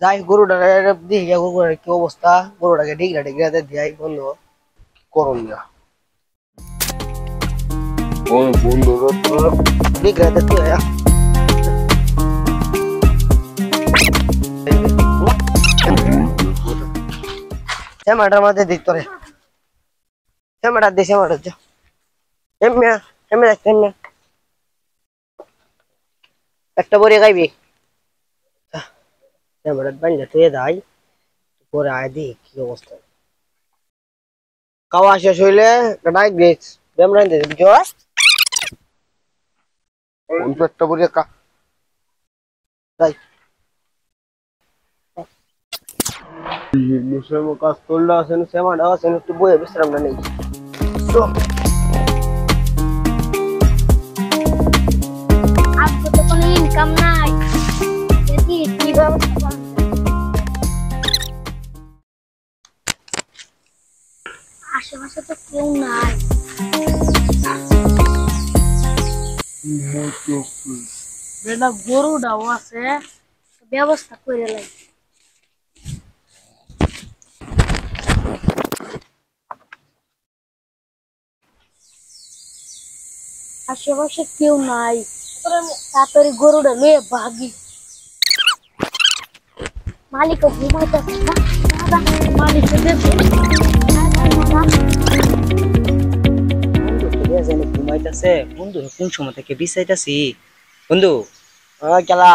যাই গরুটা দিই গরুটার কি অবস্থা, গরুটাকে ঢিগরা ঢিগরা দিয়াই বন্ধু করুন না বন্ধু ঢিগরা দে তুই শ্যামাটার মধ্যে দিত রে শ্যামাটার দিয়ে শ্যামাটার যা এমনি এমনি এমনি একটা বড়ি খাইবি শ্যামাটার বান্ধা তুই দাই পরে আয় দি কি অবস্থা খাওয়া শেষ হইলে ডাইক দিস বেমরান দে জস অল্প একটা বড়ি কা তাই সেমা কাজ করলে আসেন সেমাটা আসেন একটু বয়ে বিশ্রামটা নেই আজকে তো কোনো ইনকাম নাই যদি কি ব্যবস্থা করা যায়? আশেপাশে তো কেউ নাই বেটা গরুটাও আছে ব্যবস্থা করে লাগে আশেপাশে কেউ নাই তাড়াতাড়ি গরুটা নিয়ে ভাগি মালিক ঘুমাইতেছে না মালিক ঘুমাইতেছে বন্ধু কোন সময় থেকে বিছাইতাছি বন্ধু কেলা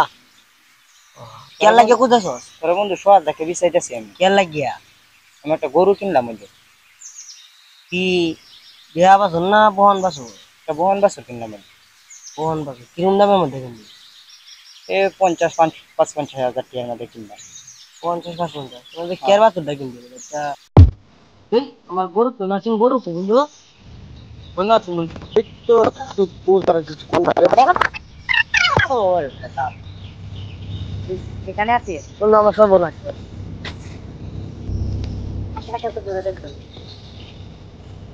কেলা কে কোথাছ তোরা বন্ধু সোয়াদ দেখে বিছাইতাছি আমি কেলা গিয়া আমি একটা গরু কিনলাম বন্ধু কি বিয়া বাসন না বহন বাসন একটা বহন বাছুর কিনলাম বন্ধু বহন বাসন কিরম দামের মধ্যে কিনবি 50-55 হাজার টাকার মধ্যে কিনলাম 50-55 তোমাদের কেয়ার বাছুরটা কিনবি আমার গরু তো নাচিং গরু তো বন্ধু বন্ধু তুমি তো তুই তার কিছু কোন এখানে আছে বন্ধু আমার সব বলা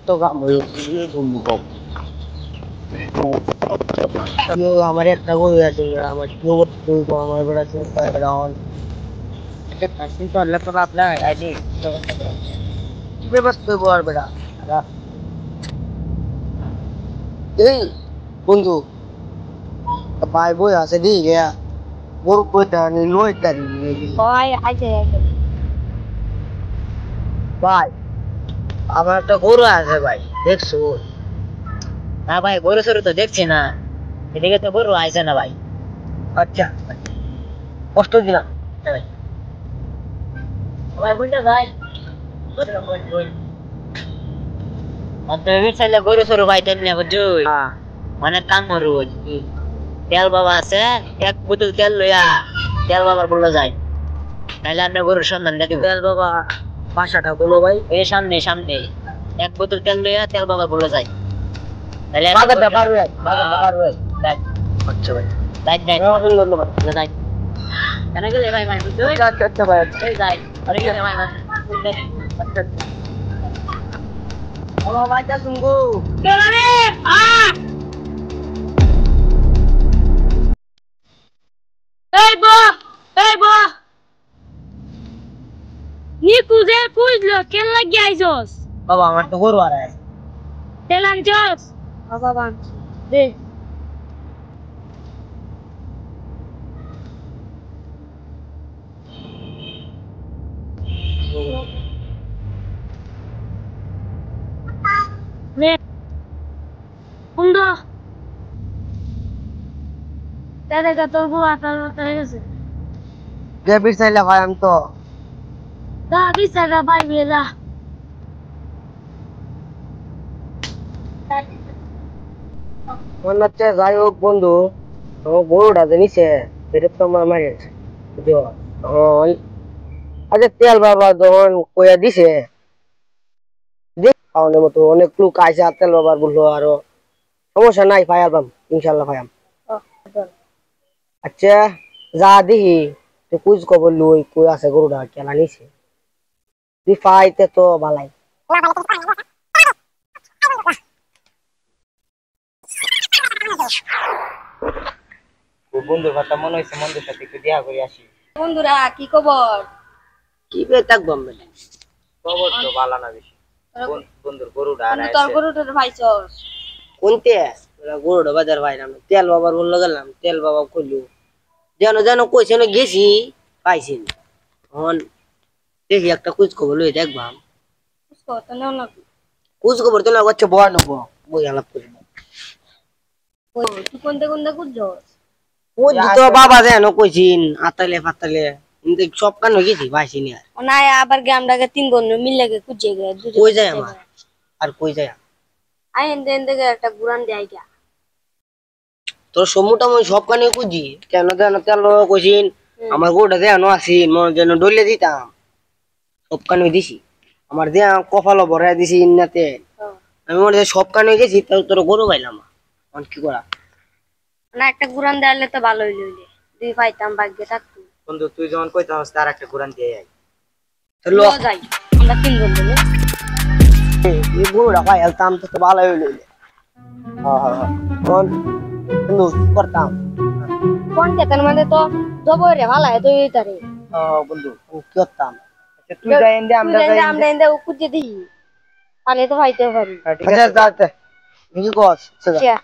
তো গাম বন্ধু কম আমার একটা গরু আছে আমার আমার বেড়া রাউন্ড কিন্তু আল্লাহ তো আপনার আইডি ব্যবস্থা করবো আর বেড়া এই বন্ধু ভাই বই আছে দি গিয়া গরু কইতা নি লইতা নি হয় আইছে ভাই আমার একটা গরু আছে ভাই দেখছো না ভাই গরু সরু তো দেখছি না এদিকে তো গরু আইছে না ভাই আচ্ছা কষ্ট দিলাম ভাই ভাই বুঝলে ভাই অন্তত চাইলে গরু সরু ভাই তেল নিয়ে বুঝছো মানে কাম মরু তেল বাবা আছে এক বোতল তেল লইয়া তেল বাবার বললো যায় নাইলে আমরা গরুর সন্ধান দেখি তেল বাবা বাসাটা বলো ভাই এই সামনে সামনে এক বোতল তেল লইয়া তেল বাবার বললো যায় তাহলে বাজার ব্যাপার ভাই বাজার ব্যাপার ভাই আচ্ছা ভাই যাই যাই ধন্যবাদ যাই কেন গেলে ভাই ভাই বুঝছো আচ্ছা আচ্ছা ভাই এই যাই আরে গেলে ভাই ভাই আচ্ছা হ্যালো ভাই তা শুনগো এই বো নি কুজে কুজলো কেন লাগি আইছস বাবা আমার তো গরু আর আছে তেলান জস বাবা দে নে কুন্ডো তারে তোর বউ আতার হয়ে গেছে যে বিছাইলা ভাই আমি তো দা বিচারা ভাই বেলা মনে হচ্ছে যাই হোক বন্ধু আমার গরুটা যে নিছে সেটা তো আমার মারিয়েছে বুঝছো আচ্ছা তেল বাবা যখন কইয়া দিছে দেখ খাওয়ানোর মতো অনেক লোক আইসে আর তেল বাবার বললো আরো সমস্যা নাই ভাই আলবাম ইনশাল্লাহ ভাই আচ্ছা যা দেখি তো কুজ খবর লই কই আছে গরুটা কেনা নিছে তুই পাইতে তো ভালাই বন্ধুর কথা মনে হয়েছে বন্ধুর সাথে একটু দেখা করে আসি বন্ধুরা কি খবর? কি বে থাকবো আমরা? খবর তো ভালো না বেশি। বন্ধুর গরুটা আর তোর গরুটার ভাইছস কোনতে ওরা গরুটা বাজার ভাই না তেল বাবার বললো গেলাম তেল বাবা কইলো যেন যেন কইছে না গেছি পাইছি না এখন দেখি একটা কুচ খবর লই দেখবাম কত নাও না কুচ খবর তো না হচ্ছে বয় নেবো বই আলাপ করি তুই কোনতে কোনতে কুজছস? কুচ তো বাবা যেন কইছিন আতালে ফাতালে কিন্তু সব কান হয়ে গেছি পাইছি না না আবার গ্রামটাকে তিন বন্ধু মিলে কুজে গে কই যায় আমার আর কই যায় আই এন্ডে এন্ডে একটা গুরান দেই গা তোর সমুটা মই সব কানে কুজি কেন যেন তেল কইছিন আমার গোটা যেন আসিন মন যেন ডলে দিতাম সব কানে দিছি আমার যে কপালও ভরাই দিছি ইন্নাতে আমি মনে সব কানে গেছি তোর গরু পাইলাম এখন কি করা না একটা গুরান দেয়ালে তো ভালোই লইলে দুই পাইতাম ভাগ্যে থাকতো বন্ধু তুই যখন কইতাস তার একটা কোরআন দিয়ে আই। লো যাই আমরা তিন বন্ধু এই গরুটা পাই আলতাম তো ভালো হইলো কোন বন্ধু কি করতাম কোন কেতন মানে তো জবরে ভালো তো এইটারে বন্ধু কি করতাম তুই যাই এন্ডে আমরা যাই আমরা এন্ডে কুজে দিই তাহলে তো পাইতে পারি আচ্ছা যাতে কি কস আচ্ছা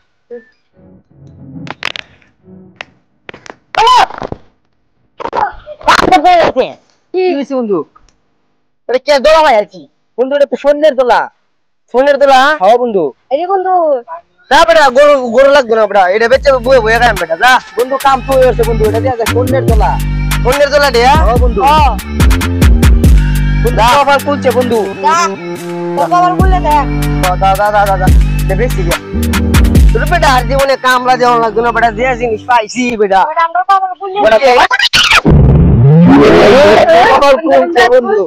কি হইছে বন্ধু এটা কে দোলা ভাই আছি বন্ধু এটা তো সোনের দোলা হ্যাঁ বন্ধু এই বন্ধু যা বেটা গরু গরু লাগবে না বেটা এটা বেচে বয়ে বয়ে খাইম বেটা যা বন্ধু কাম তো হয়েছে বন্ধু এটা দিয়ে সোনের দোলা দিয়া হ্যাঁ বন্ধু বন্ধু আবার কুলছে বন্ধু কবার বলে দে দাদা বেশি দিয়া তোর বেটা আর জীবনে কামলা দেওয়া লাগবে না বেটা যে জিনিস পাইছি বেটা আমরা কবার বলে বন্ধু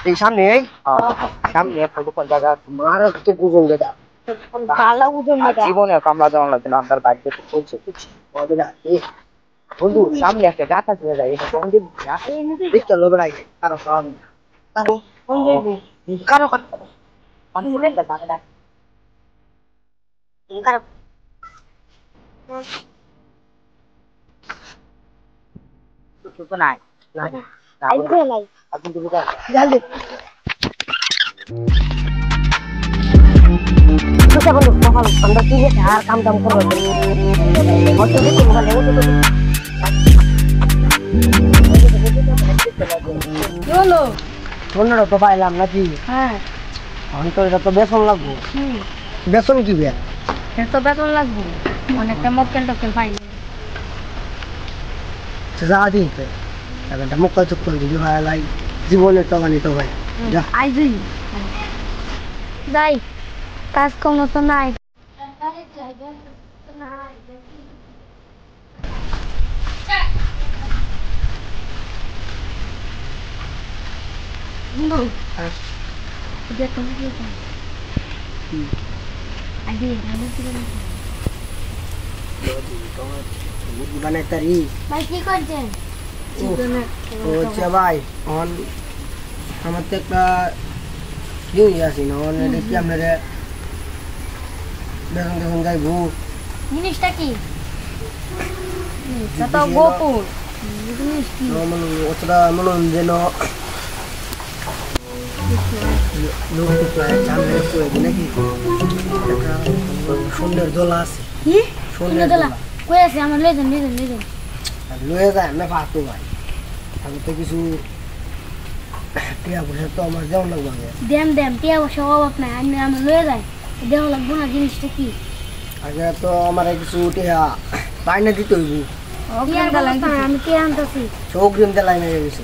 এই সামনে ফটো কোন জায়গা তোমার তো বুঝুন বেটা ভালো বুঝুন বেটা জীবনে কামলা দেওয়া লাগবে না আপনার বাইকে তো চলছে বন্ধু সামনে একটা গাছ আছে যায় এটা কোন দিন দেখতে লোবে নাই কারো সামনে কারো তো নাই আইবে নাই আপনি তো বুঝা জলদি বুঝা বন্ধু কখন আমরা কি যে আর কাম করব মত দেখো বলে চলো বন্ধুরা তো পাইলাম নাকি হ্যাঁ আমি তো এটা তো বেতন লাগবো বেতন কি বে এর তো বেতন লাগবে অনেকটা মক্কেল টক্কেল পাই যা দিতে একটা মুক্কা চুপ করে দিবি ভাই লাই জীবনের তো মানি তো ভাই যা আইজই যাই কাজ কোনো তো নাই মানে তারি ভাই কি করছেন ও আচ্ছা ভাই অন আমার তো একটা ইউই আছে না অন দেখি আপনারা বেতন দেখুন যাইবো জিনিসটা কি তো গোপুর মনে অতটা মনে যেন লোক জানলে নাকি একটা সুন্দর দোলা আছে কি সুন্দর দোলা কই আছে আমার লেজেন লয়ে যায় না পাতো ভাই আমি তো কিছু টিয়া পয়সা তো আমার যেমন লাগবে দেম টিয়া বসে অভাব নাই আমি আমার লয়ে যাই দেহ লাগবো না জিনিসটা কি আগে তো আমার কিছু টিয়া বাইনা দিতে হইব আমি টিয়া আনতেছি চৌগ্রিম দেলাই না গেছে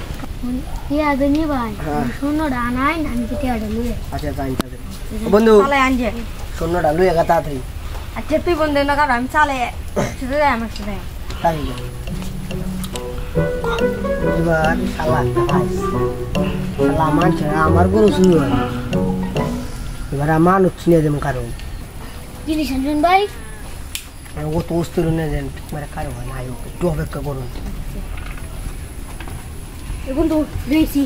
টিয়া দেনি ভাই শূন্যটা আনাই আমি টিয়াটা লুয়ে আচ্ছা তাই বন্ধু চালাই আনছে শূন্যটা লুয়ে গা তাড়াতাড়ি আচ্ছা তুই বন্ধু না কারণ আমি চালাই শুধু যাই আমার সাথে তাই এবার শালা শালা মানছে আমার গরু শুরু হয় এবার মানুষ নিয়ে যেমন কারণ জিনিস আনছেন ভাই ও তো অস্থির নিয়ে যেন মানে কারো হয় না একটু অপেক্ষা করুন এখন তো দিয়েছি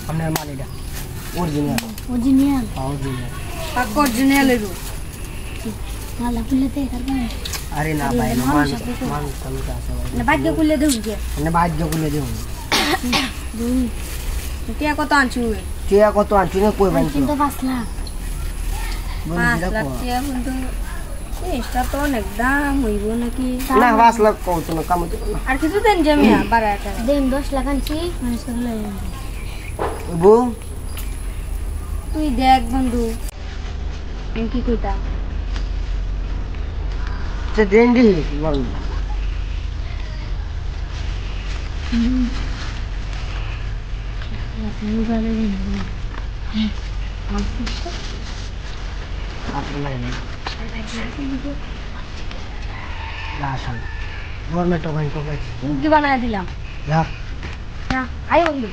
আপনার মালিটা অরিজিনাল অরিজিনাল অরিজিনাল অরিজিনাল এলো ভালো খুলতে পারবেন আরে না ভাই মানুষ টানুষ আছে না ভাগ্য খুলে দেব কে মানে ভাগ্য খুলে দেব টিয়া কত আনছু টিয়া কত আনছু না কই বানছু কিন্তু 5 লাখ বন্ধু 5 লাখ টিয়া কিন্তু এটা তো অনেক দাম হইব নাকি না 5 লাখ কত না কাম হতো না আর কিছু দেন জমিয়া 12 টাকা দেন 10 লাখ আনছি মানুষ করে বউ তুই দেখ বন্ধু আমি কি কইতা সে দেন দি বল কি বানায় দিলাম আই বন্ধু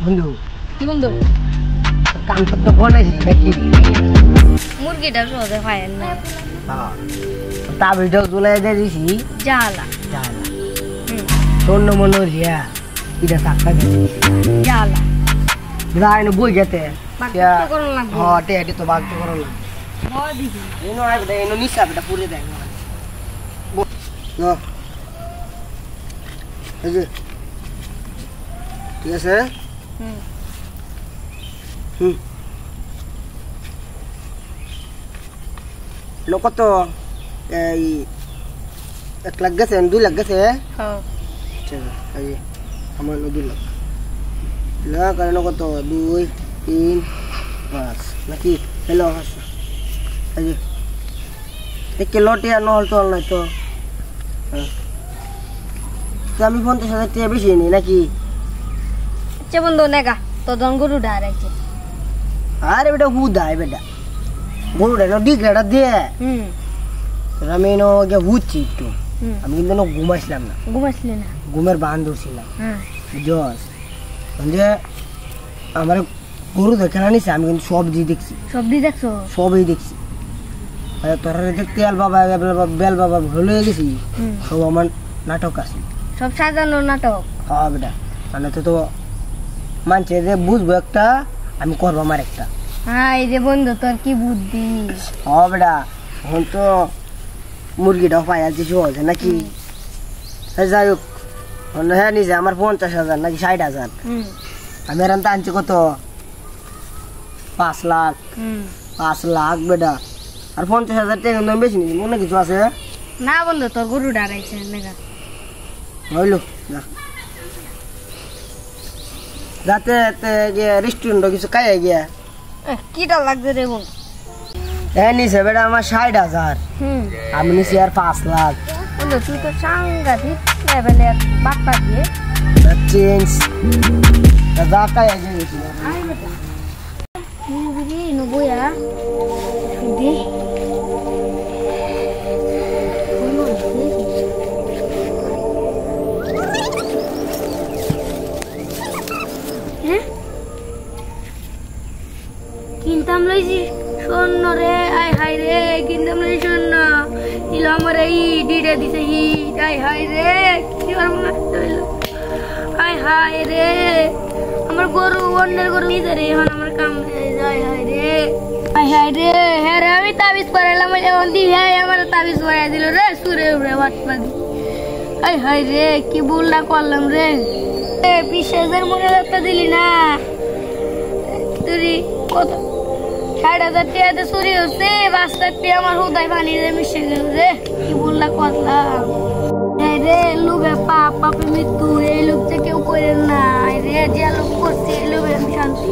বন্ধু কি বন্ধু কাম তো বানাইছিস নাকি মুরগিটা সহজে খায় না তা ভিডিও তুলে দিয়েছি জ্বালা জানা তোর মনে রিয়া এটা টাকা দিয়েছি জ্বালা রাইন বই যেতে বাকি করন লাগবে হ্যাঁ টেটি তো বাগ তো করো না বড় দিবি এনো আইবে এনো নিসা বেটা পুরে দেয় না না এই যে ঠিক আছে হুম হুম লোক তো এই 1 লাখ গেছে 2 লাখ গেছে হ্যাঁ আচ্ছা এই আমার 2 লাখ লাখ আর কত 2 3 5 নাকি হ্যালো এই যে দেখে লটিয়া নহল তো নাই তো আমি 50,000 টাকা বেশি নি নাকি আচ্ছা বন্ধু নেগা তো দঙ্গরু ডারাইছে আরে বেটা হুদাই বেটা গরুটা নো ডিগ্রেটা দে হুম আমি নো গে হুচ্ছি একটু হুম আমি কিন্তু নো ঘুমাইছিলাম না ঘুমাইছিলি না ঘুমের বান ধরছিলাম হ্যাঁ জস যে আমার গরু দেখে না নিছে আমি কিন্তু সবজি দেখছি সবজি দেখছো সবই দেখছি তোরা দেখতে তেল বাবা বেল বাবা ভুল হয়ে গেছি হুম সব আমার নাটক আছে সব সাজানো নাটক হ্যাঁ বেটা মানে তো মানছে যে বুঝবো একটা আমি করবো আমার একটা হ্যাঁ এই যে বন্ধু তোর কি বুদ্ধি হ্যাঁ বেটা এখন তো মুরগিটাও পাই আছে সহজে নাকি যাই হোক হ্যাঁ নিজে আমার 50,000 নাকি 60,000 হুম আমি এরম তো আনছি কত 5 লাখ হুম 5 লাখ বেটা আর 50,000 টাকা দাম বেশি নিয়েছি মনে কিছু আছে না বন্ধু তোর গরু ডারাইছে নেগা হইলো না যাতে রেস্টুরেন্ট কিছু খাইয়ে গিয়া কিটা লাগছে রে বন্ধু হ্যাঁ নিছে বেটা আমার 60,000 হুম আমি নিছি আর 5 লাখ বন্ধু তুই তো সাংঘাতিক লেভেলের বাপ্পা দিয়ে চেঞ্জ যা খাইয়ে গেছি আই বেটা বুঝি নবয়া সুদি কিনতাম লইছি স্বর্ণ রে আই হাই রে কিনতাম লইছি স্বর্ণ ইলো আমার এই ডিডে দিছে হিট আই হাই রে কি করবো না আই হাই রে আমার গরু অন্যের গরু নিতে রে এখন আমার কাম যায় হাই রে আই হাই রে হ্যাঁ রে আমি তাবিজ পরাইলাম এখন দি হ্যাঁ আমার তাবিজ পরাই দিল রে সুরে উড়ে বাটপাদি আই হাই রে কি ভুলটা করলাম রে 20,000 মনে রাখতে দিলি না তুই কত 60,000 টাকাতে চুরি হচ্ছে 5 লাখ টাকা আমার হুদায় পানি রে মিশে গেল রে কি বললা করলাম এই রে লোভে পাপ পাপে মৃত্যু এই লোক যে কেউ করে না রে যে লোক করছে এই লোভে শান্তি